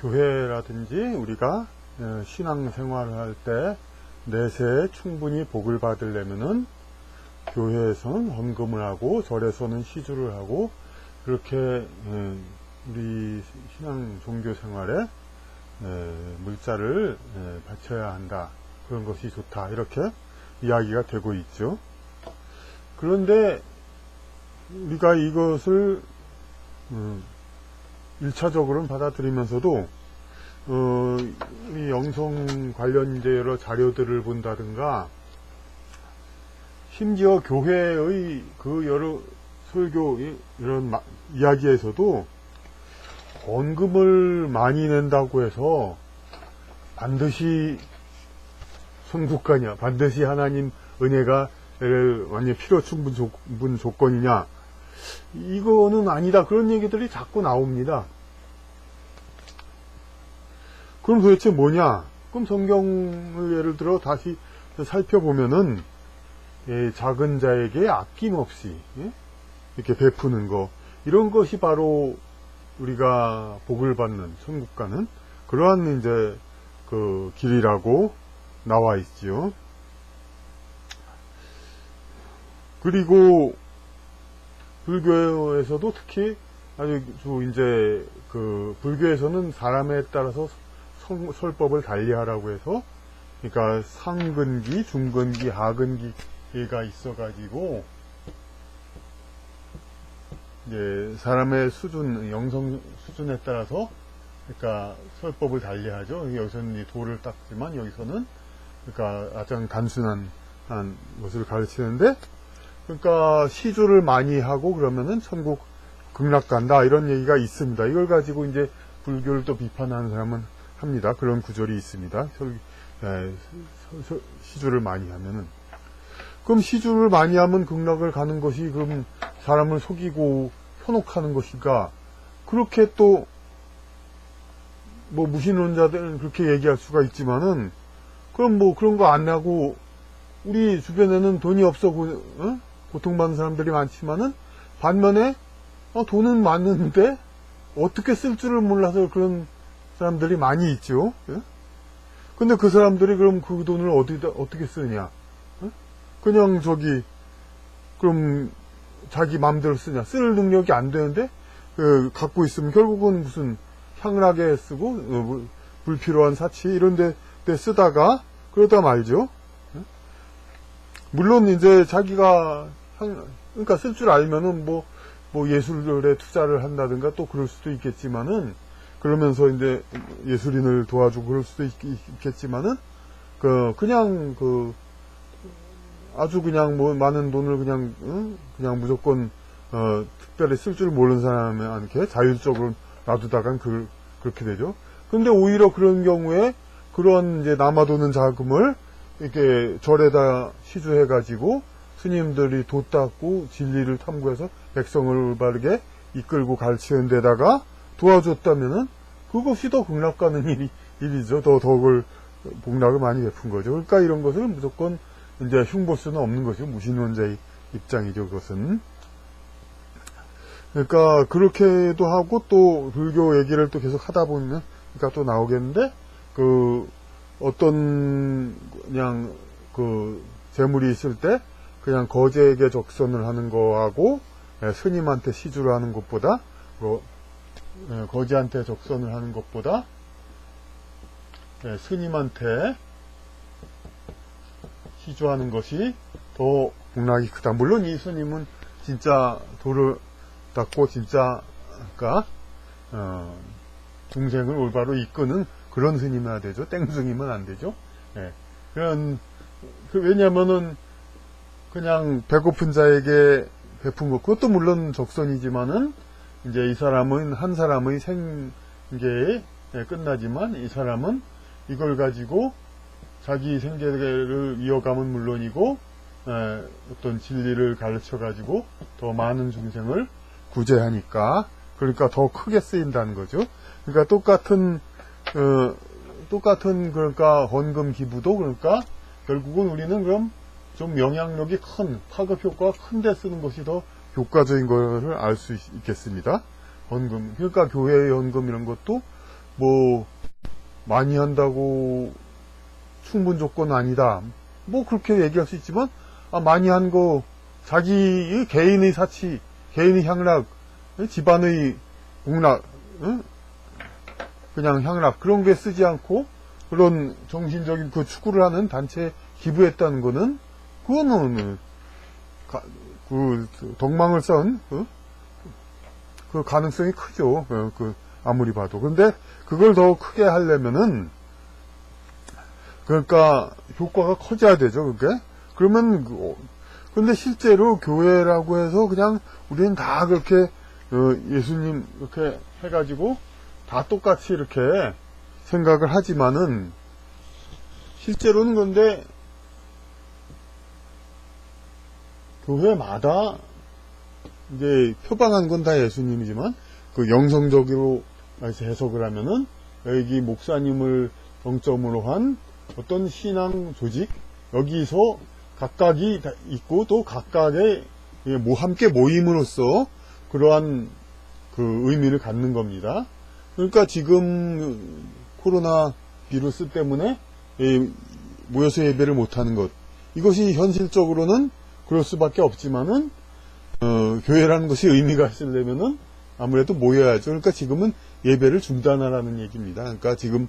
교회라든지 우리가 신앙생활을 할 때 내세에 충분히 복을 받으려면은 교회에서는 헌금을 하고 절에서는 시주를 하고 그렇게 우리 신앙 종교 생활에 물자를 바쳐야 한다. 그런 것이 좋다. 이렇게 이야기가 되고 있죠. 그런데 우리가 이것을 1차적으로는 받아들이면서도 이 영성 관련 이제 여러 자료들을 본다든가 심지어 교회의 그 여러 설교 이런 이야기에서도 헌금을 많이 낸다고 해서 반드시 천국가냐, 반드시 하나님 은혜가 완전 필요 충분 조건이냐, 이거는 아니다. 그런 얘기들이 자꾸 나옵니다. 그럼 도대체 뭐냐? 그럼 성경을 예를 들어 다시 살펴보면은 작은 자에게 아낌없이 이렇게 베푸는 거, 이런 것이 바로 우리가 복을 받는 천국 가는 그러한 이제 그 길이라고 나와 있지요. 그리고 불교에서도 특히 아주 이제 그 불교에서는 사람에 따라서 설법을 달리하라고 해서, 그러니까 상근기, 중근기, 하근기가 있어가지고 이제 사람의 수준, 영성 수준에 따라서 그러니까 설법을 달리하죠. 여기서는 도를 닦지만 여기서는 그러니까 가장 단순한 것을 가르치는데, 그러니까 시주를 많이 하고 그러면은 천국 극락 간다, 이런 얘기가 있습니다. 이걸 가지고 이제 불교를 또 비판하는 사람은 합니다. 그런 구절이 있습니다. 시주를 많이 하면은. 그럼 시주를 많이 하면 극락을 가는 것이 그럼 사람을 속이고 현혹하는 것인가? 그렇게 또 뭐 무신론자들은 그렇게 얘기할 수가 있지만은, 그럼 뭐 그런 거 안 하고 우리 주변에는 돈이 없어 고통받는 사람들이 많지만은 반면에 돈은 많은데 어떻게 쓸 줄을 몰라서 그런 사람들이 많이 있죠. 근데 그 사람들이 그럼 그 돈을 어떻게 쓰냐? 그냥 그럼 자기 마음대로 쓰냐? 쓸 능력이 안 되는데 갖고 있으면 결국은 무슨 향락에 쓰고 불필요한 사치 이런 데 쓰다가 그러다 말죠. 물론 이제 자기가 그러니까 쓸 줄 알면은 뭐 예술에 투자를 한다든가 또 그럴 수도 있겠지만은, 그러면서 이제 예술인을 도와주고 그럴 수도 있겠지만은 그냥 아주 그냥 뭐 많은 돈을 그냥 무조건 특별히 쓸 줄 모르는 사람한테 자율적으로 놔두다간 그렇게 되죠. 근데 오히려 그런 경우에 그런 이제 남아도는 자금을 이렇게 절에다 시주해가지고 스님들이 도 닦고 진리를 탐구해서 백성을 올바르게 이끌고 가르치는 데다가 도와줬다면은 그것이 더 극락 가는 일이죠. 더 그걸 복락을 많이 베푼 거죠. 그러니까 이런 것을 무조건 이제 흉볼 수는 없는 거죠. 무신론자의 입장이죠. 그것은. 그러니까 그렇게도 하고 또 불교 얘기를 또 계속 하다 보면 그러니까 또 나오겠는데, 어떤 그냥 재물이 있을 때 그냥 거지에게 적선을 하는 거하고 스님한테 시주를 하는 것보다 거지한테 적선을 하는 것보다 스님한테 시주하는 것이 더 복락이 크다. 물론 이 스님은 진짜 도를 닦고 진짜 중생을 올바로 이끄는 그런 스님이어야 되죠. 땡스님은 안 되죠. 왜냐면은 그냥 배고픈 자에게 베푼 것, 그것도 물론 적선이지만은 이제 이 사람은 한 사람의 생계에 끝나지만 이 사람은 이걸 가지고 자기 생계를 이어가면 물론이고 어떤 진리를 가르쳐 가지고 더 많은 중생을 구제하니까, 그러니까 더 크게 쓰인다는 거죠. 그러니까 똑같은 그러니까 헌금 기부도 그러니까 결국은 우리는 그럼 좀 영향력이 큰 파급 효과가 큰 데 쓰는 것이 더 효과적인 것을 알 수 있겠습니다. 헌금, 그러니까 교회의 헌금 이런 것도 뭐 많이 한다고 충분 조건 아니다. 뭐 그렇게 얘기할 수 있지만 많이 한 거 자기 개인의 사치, 개인의 향락, 집안의 공락, 그냥 향락 그런 게 쓰지 않고 그런 정신적인 그 추구를 하는 단체에 기부했다는 거는 그거는 그 덕망을 쌓은 그 가능성이 크죠. 아무리 봐도. 근데 그걸 더 크게 하려면은 그러니까 효과가 커져야 되죠. 그게. 그러면 근데 실제로 교회라고 해서 그냥 우리는 다 그렇게 예수님 이렇게 해가지고 다 똑같이 이렇게 생각을 하지만은 실제로는 근데 교회마다 이제 표방한 건 다 예수님이지만 그 영성적으로 해석을 하면은 여기 목사님을 정점으로 한 어떤 신앙 조직 여기서 각각이 있고 또 각각의 함께 모임으로써 그러한 그 의미를 갖는 겁니다. 그러니까 지금 코로나 비루스 때문에 모여서 예배를 못하는 것 이것이 현실적으로는 그럴 수밖에 없지만은 교회라는 것이 의미가 있으려면은 아무래도 모여야죠. 그러니까 지금은 예배를 중단하라는 얘기입니다. 그러니까 지금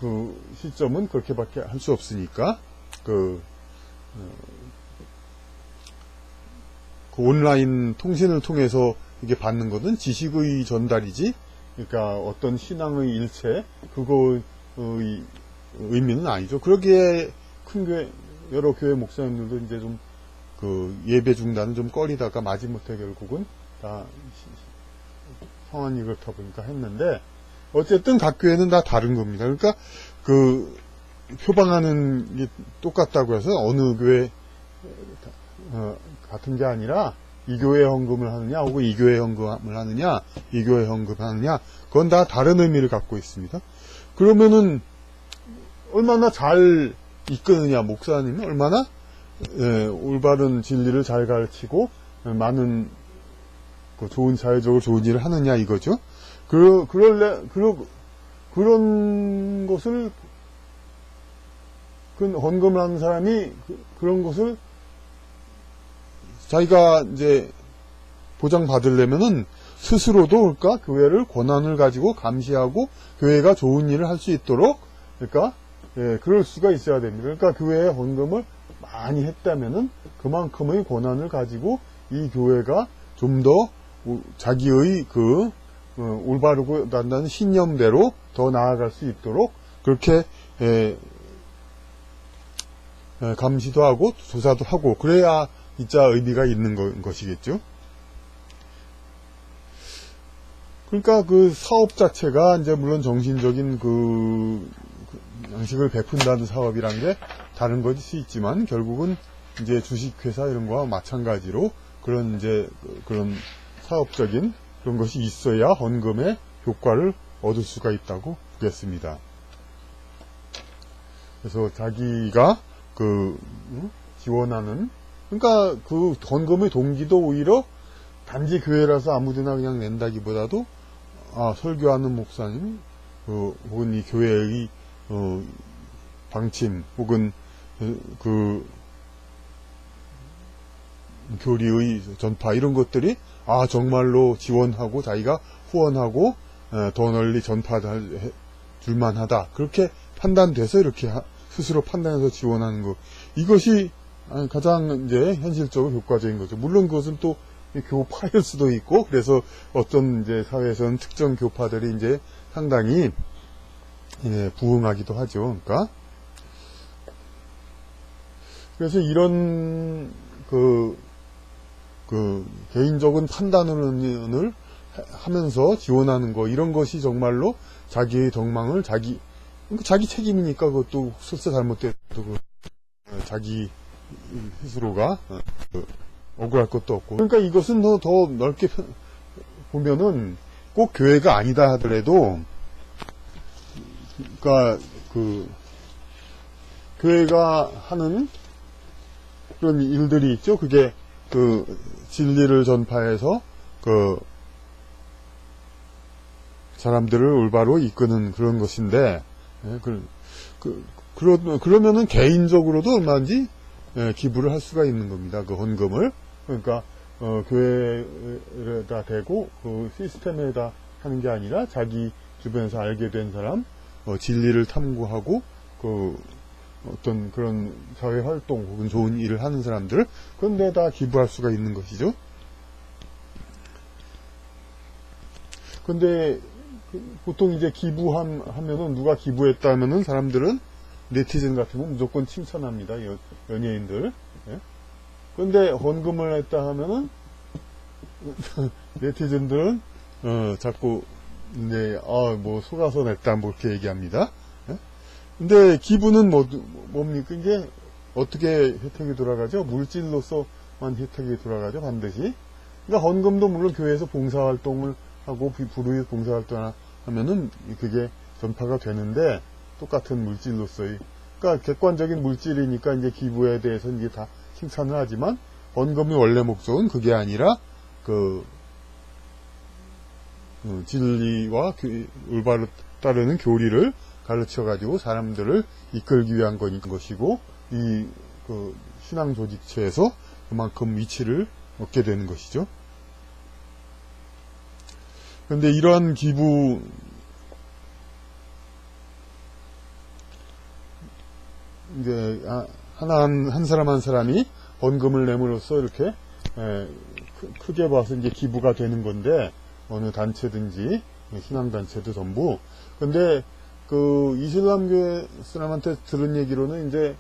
그 시점은 그렇게밖에 할 수 없으니까 그 온라인 통신을 통해서 이게 받는 것은 지식의 전달이지, 그러니까 어떤 신앙의 일체 그거의 의미는 아니죠. 그러기에 큰 교회 여러 교회 목사님들도 이제 좀 그 예배 중단은 좀 꺼리다가 마지못해 결국은 다 상황이 그렇다 보니까 했는데 어쨌든 각 교회는 다 다른 겁니다. 그러니까 그 표방하는 게 똑같다고 해서 어느 교회 같은 게 아니라 이 교회 헌금을 하느냐 혹은 이 교회 헌금을 하느냐 이 교회 헌금을 하느냐 그건 다 다른 의미를 갖고 있습니다. 그러면은 얼마나 잘 이끄느냐, 목사님은 얼마나 올바른 진리를 잘 가르치고 많은 좋은 사회적으로 좋은 일을 하느냐 이거죠. 그런 것을 헌금을 하는 사람이 그런 것을 자기가 이제 보장받으려면은 스스로도 그러니까 교회를 권한을 가지고 감시하고 교회가 좋은 일을 할 수 있도록 그러니까 그럴 수가 있어야 됩니다. 그러니까 교회에 헌금을 많이 했다면은 그만큼의 권한을 가지고 이 교회가 좀 더 자기의 그 올바르고 난다는 신념대로 더 나아갈 수 있도록 그렇게 감시도 하고 조사도 하고 그래야 진짜 의미가 있는 것이겠죠. 그러니까 그 사업 자체가 이제 물론 정신적인 그 양식을 베푼다는 사업이란 게 다른 것일 수 있지만 결국은 이제 주식회사 이런 거와 마찬가지로 그런 이제 그런 사업적인 그런 것이 있어야 헌금의 효과를 얻을 수가 있다고 보겠습니다. 그래서 자기가 지원하는 그러니까 그 헌금의 동기도 오히려 단지 교회라서 아무데나 그냥 낸다기보다도 설교하는 목사님 혹은 이 교회의 방침 혹은 그 교리의 전파 이런 것들이 정말로 지원하고 자기가 후원하고 더 널리 전파할 줄만하다 그렇게 판단돼서 이렇게 스스로 판단해서 지원하는 것 이것이 가장 이제 현실적으로 효과적인 거죠. 물론 그것은 또 교파일 수도 있고 그래서 어떤 이제 사회에서는 특정 교파들이 이제 상당히 부응하기도 하죠. 그러니까 그래서 이런 개인적인 판단을 하면서 지원하는 거 이런 것이 정말로 자기의 덕망을 자기 책임이니까 그것도 설사 잘못돼도 자기 스스로가 억울할 것도 없고 그러니까 이것은 더 넓게 보면은 꼭 교회가 아니다 하더라도 그러니까 교회가 하는 그런 일들이 있죠. 그게 진리를 전파해서 사람들을 올바로 이끄는 그런 것인데, 예, 그러면은 개인적으로도 얼마든지 기부를 할 수가 있는 겁니다. 그 헌금을. 그러니까 교회에다 대고 그 시스템에다 하는 게 아니라 자기 주변에서 알게 된 사람, 진리를 탐구하고 그 어떤 그런 사회 활동 혹은 좋은 일을 하는 사람들, 그런 데다 기부할 수가 있는 것이죠. 근데 보통 이제 기부하면은 누가 기부했다 하면은 사람들은 네티즌 같은 건 무조건 칭찬합니다. 연예인들. 예? 근데 헌금을 했다 하면은 네티즌들은 자꾸 이제 뭐 속아서 냈다 뭐 이렇게 얘기합니다. 예? 근데 기부는 뭡니까? 이게 어떻게 혜택이 돌아가죠? 물질로서만 혜택이 돌아가죠, 반드시. 그러니까 헌금도 물론 교회에서 봉사활동을 하고 불우익 봉사활동 하면은 그게 전파가 되는데 똑같은 물질로서의, 그러니까 객관적인 물질이니까 이제 기부에 대해서 이제 다 칭찬을 하지만 헌금의 원래 목적은 그게 아니라 진리와 올바로 따르는 교리를 가르쳐 가지고 사람들을 이끌기 위한 것이고, 신앙 조직체에서 그만큼 위치를 얻게 되는 것이죠. 그런데 이러한 기부, 이제 한 사람 한 사람이 헌금을 내므로써 이렇게 크게 봐서 이제 기부가 되는 건데, 어느 단체든지 신앙단체도 전부. 근데 그 이슬람교회 사람한테 들은 얘기로는 이제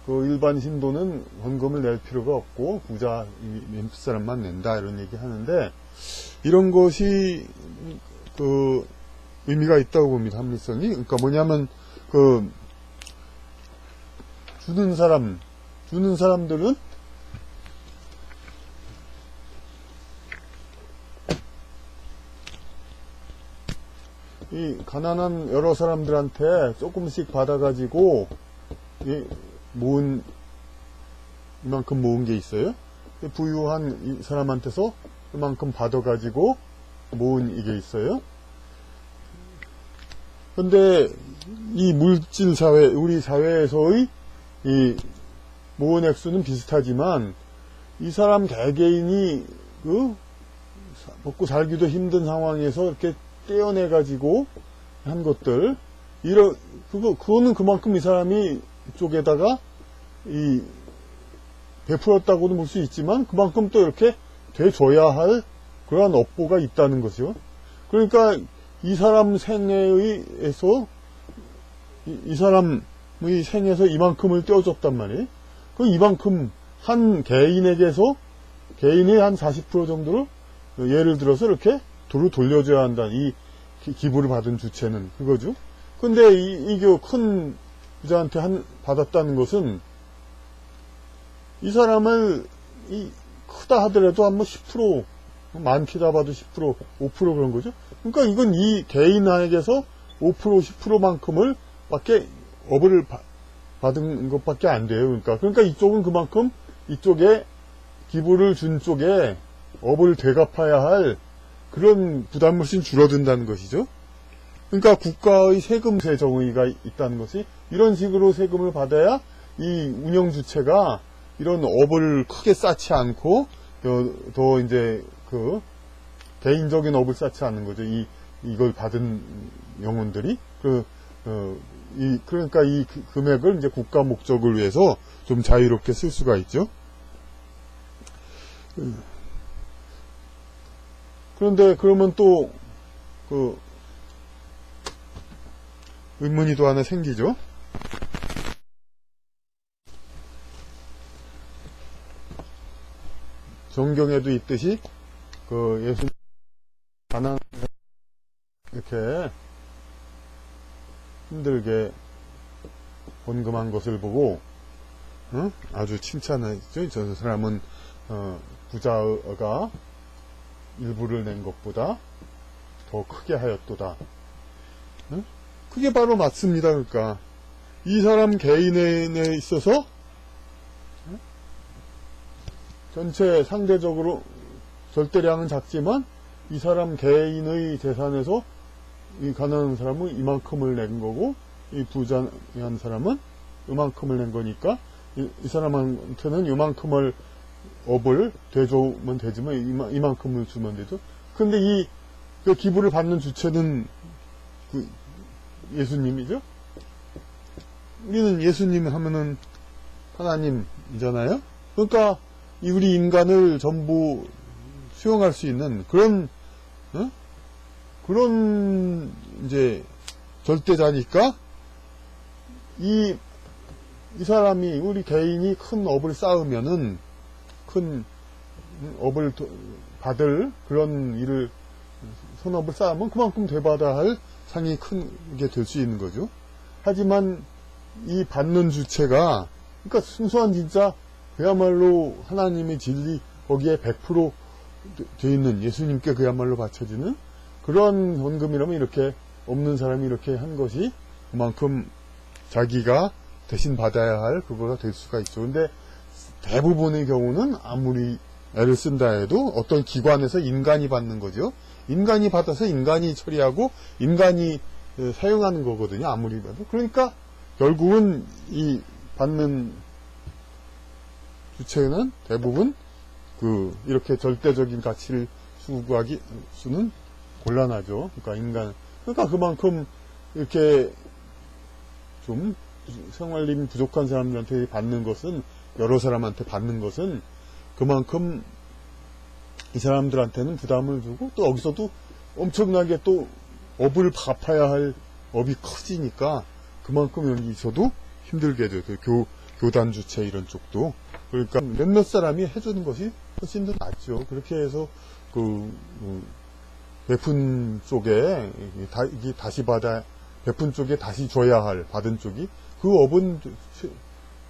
그 일반 신도는 헌금을 낼 필요가 없고 부자 몇 사람만 낸다 이런 얘기 하는데, 이런 것이 그 의미가 있다고 봅니다. 합리성이. 그러니까 뭐냐면 주는 사람들은 이 가난한 여러 사람들한테 조금씩 받아가지고 이만큼 모은 게 있어요. 부유한 이 사람한테서 그만큼 받아가지고 모은 이게 있어요. 근데 이 물질 사회, 우리 사회에서의 이 모은 액수는 비슷하지만 이 사람 개개인이 먹고 살기도 힘든 상황에서 이렇게 떼어내가지고 한 것들, 그거는 그만큼 이 사람이 이쪽에다가 베풀었다고도 볼 수 있지만 그만큼 또 이렇게 돼줘야 할 그러한 업보가 있다는 거죠. 그러니까 이 사람 생애에서 이 사람의 생에서 이만큼을 떼어줬단 말이에요. 그 이만큼 한 개인에게서 개인의 한 40% 정도를 예를 들어서 이렇게 도로 돌려줘야 한다. 이 기부를 받은 주체는 그거죠. 근데 이게 큰 부자한테 받았다는 것은 이 사람을 크다 하더라도 한 10%, 많게다 봐도 10%, 5% 그런 거죠. 그러니까 이건 이 개인에게서 5%, 10%만큼을 밖에 업을 받은 것밖에 안 돼요. 그러니까 이쪽은 그만큼 이쪽에 기부를 준 쪽에 업을 되갚아야 할 그런 부담이 훨씬 줄어든다는 것이죠. 그러니까 국가의 세금세 정의가 있다는 것이, 이런 식으로 세금을 받아야 이 운영 주체가 이런 업을 크게 쌓지 않고 더 이제 개인적인 업을 쌓지 않는 거죠. 이걸 받은 영혼들이 그러니까 이 금액을 이제 국가 목적을 위해서 좀 자유롭게 쓸 수가 있죠. 그런데 그러면 또 의문이 또 하나 생기죠. 성경에도 있듯이 예수님 가난한 이렇게 힘들게 헌금한 것을 보고 아주 칭찬했죠. 저 사람은 부자가 일부를 낸 것보다 더 크게 하였도다. 그게 바로 맞습니다. 그러니까 이 사람 개인에 있어서 전체 상대적으로 절대량은 작지만 이 사람 개인의 재산에서 이 가난한 사람은 이만큼을 낸 거고, 이 부자한 사람은 이만큼을 낸 거니까, 이 사람한테는 이만큼을 업을 대주면 되지만, 이만큼을 주면 되죠. 근데 그 기부를 받는 주체는 그 예수님이죠. 우리는 예수님 하면은 하나님이잖아요. 그러니까 우리 인간을 전부 수용할 수 있는 그런 그런 이제 절대자니까 이 사람이 우리 개인이 큰 업을 쌓으면은 큰 업을 받을 그런 일을 선업을 쌓으면 그만큼 되받아야 할 상이 큰 게 될 수 있는 거죠. 하지만 이 받는 주체가 그러니까 순수한 진짜 그야말로 하나님의 진리 거기에 100% 돼 있는 예수님께 그야말로 바쳐지는 그런 헌금이라면 이렇게 없는 사람이 이렇게 한 것이 그만큼 자기가 대신 받아야 할 그거가 될 수가 있죠. 근데 대부분의 경우는 아무리 애를 쓴다 해도 어떤 기관에서 인간이 받는 거죠. 인간이 받아서 인간이 처리하고 인간이 사용하는 거거든요. 아무리 봐도. 그러니까 결국은 이 받는 주체는 대부분 이렇게 절대적인 가치를 추구하기 수는 곤란하죠. 그러니까 그만큼 이렇게 좀 생활림이 부족한 사람들한테 받는 것은 여러 사람한테 받는 것은 그만큼 이 사람들한테는 부담을 주고 또 여기서도 엄청나게 또 업을 갚아야 할 업이 커지니까 그만큼 여기서도 힘들게 되죠. 교단 주체 이런 쪽도. 그러니까 몇몇 사람이 해주는 것이 훨씬 더 낫죠. 그렇게 해서 베푼 쪽에 다시 베푼 쪽에 다시 줘야 할 받은 쪽이 그 업은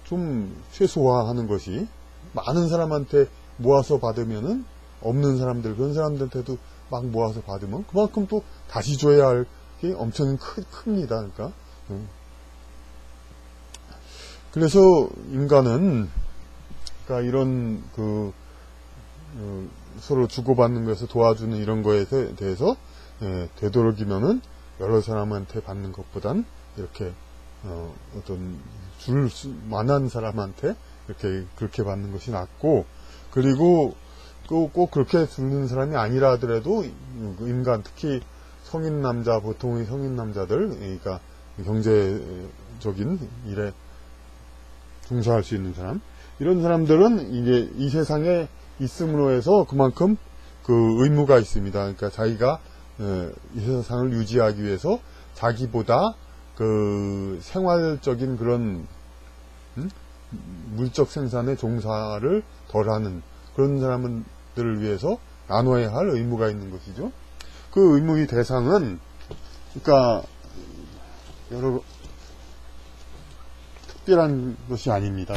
좀 최소화하는 것이 많은 사람한테 모아서 받으면은 없는 사람들 그런 사람들한테도 막 모아서 받으면 그만큼 또 다시 줘야 할 게 엄청 큽니다. 그러니까 그래서 인간은 그러니까 이런 서로 주고받는 것에서 도와주는 이런 거에 대해서 되도록이면은 여러 사람한테 받는 것보단 이렇게 어떤 줄 만한 사람한테 그렇게 받는 것이 낫고, 그리고 꼭 그렇게 주는 사람이 아니라 하더라도 인간 특히 성인 남자 보통의 성인 남자들 그러니까 경제적인 일에 종사할 수 있는 사람 이런 사람들은 이제 이 세상에 있음으로 해서 그만큼 의무가 있습니다. 그러니까 자기가 이 세상을 유지하기 위해서 자기보다 생활적인 그런 물적 생산의 종사를 덜하는 그런 사람들을 위해서 나눠야 할 의무가 있는 것이죠. 그 의무의 대상은 그러니까 여러 특별한 것이 아닙니다.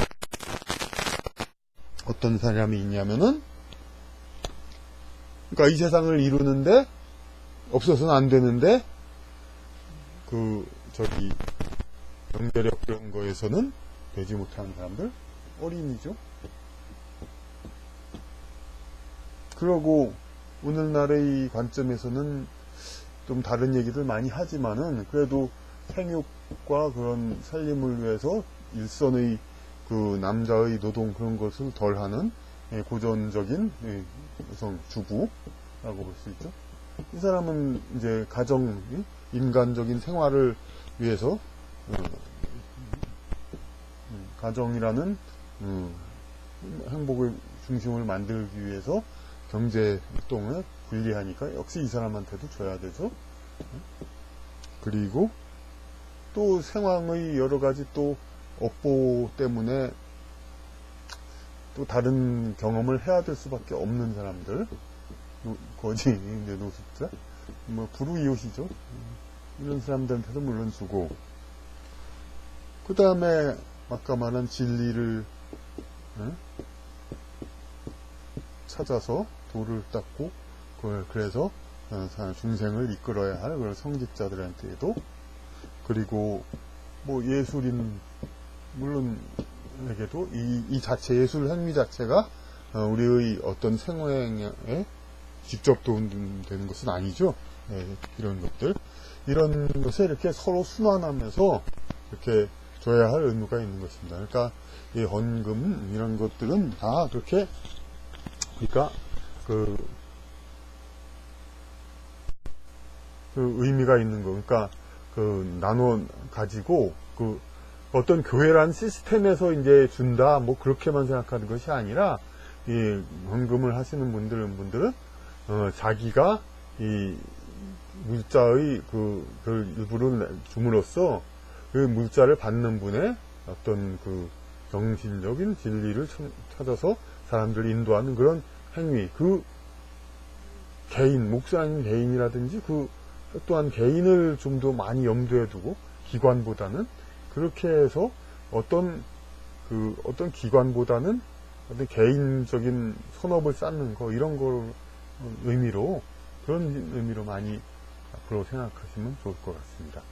어떤 사람이 있냐면은 그러니까 이 세상을 이루는데 없어서는 안 되는데 경제력 그런 거에서는 되지 못하는 사람들 어린이죠. 그러고 오늘날의 관점에서는 좀 다른 얘기들 많이 하지만은 그래도 생육과 그런 살림을 위해서 일선의 남자의 노동 그런 것을 덜하는 고전적인 여성 주부라고 볼 수 있죠. 이 사람은 이제 인간적인 생활을 위해서 가정이라는 행복의 중심을 만들기 위해서 경제 활동을 분리하니까 역시 이 사람한테도 줘야 되죠. 그리고 또 생황의 여러 가지 또 업보 때문에 또 다른 경험을 해야 될 수밖에 없는 사람들, 거지인데 노숙자, 불우이웃이죠. 이런 사람들한테도 물론 주고, 그 다음에 아까 말한 진리를 찾아서 돌을 닦고 그래서 중생을 이끌어야 할 그런 성직자들한테도, 그리고 예술인 물론에게도 이 자체 예술 행위 자체가 우리의 어떤 생활에 직접 도움되는 것은 아니죠. 이런 것들 이런 것에 이렇게 서로 순환하면서 이렇게 줘야 할 의무가 있는 것입니다. 그러니까 이 헌금 이런 것들은 다 그렇게 그러니까 그 의미가 있는 거. 그러니까 그 나눠 가지고 그 어떤 교회란 시스템에서 이제 준다 뭐 그렇게만 생각하는 것이 아니라 이 헌금을 하시는 분들은 자기가 이 물자의 그 일부를 줌으로써 그 물자를 받는 분의 어떤 그 정신적인 진리를 찾아서 사람들을 인도하는 그런 행위, 그 개인, 목사님 개인이라든지 그 또한 개인을 좀 더 많이 염두에 두고 기관보다는 그렇게 해서 어떤 기관보다는 어떤 개인적인 선업을 쌓는 거 이런 걸 의미로 그런 의미로 많이 앞으로 생각하시면 좋을 것 같습니다.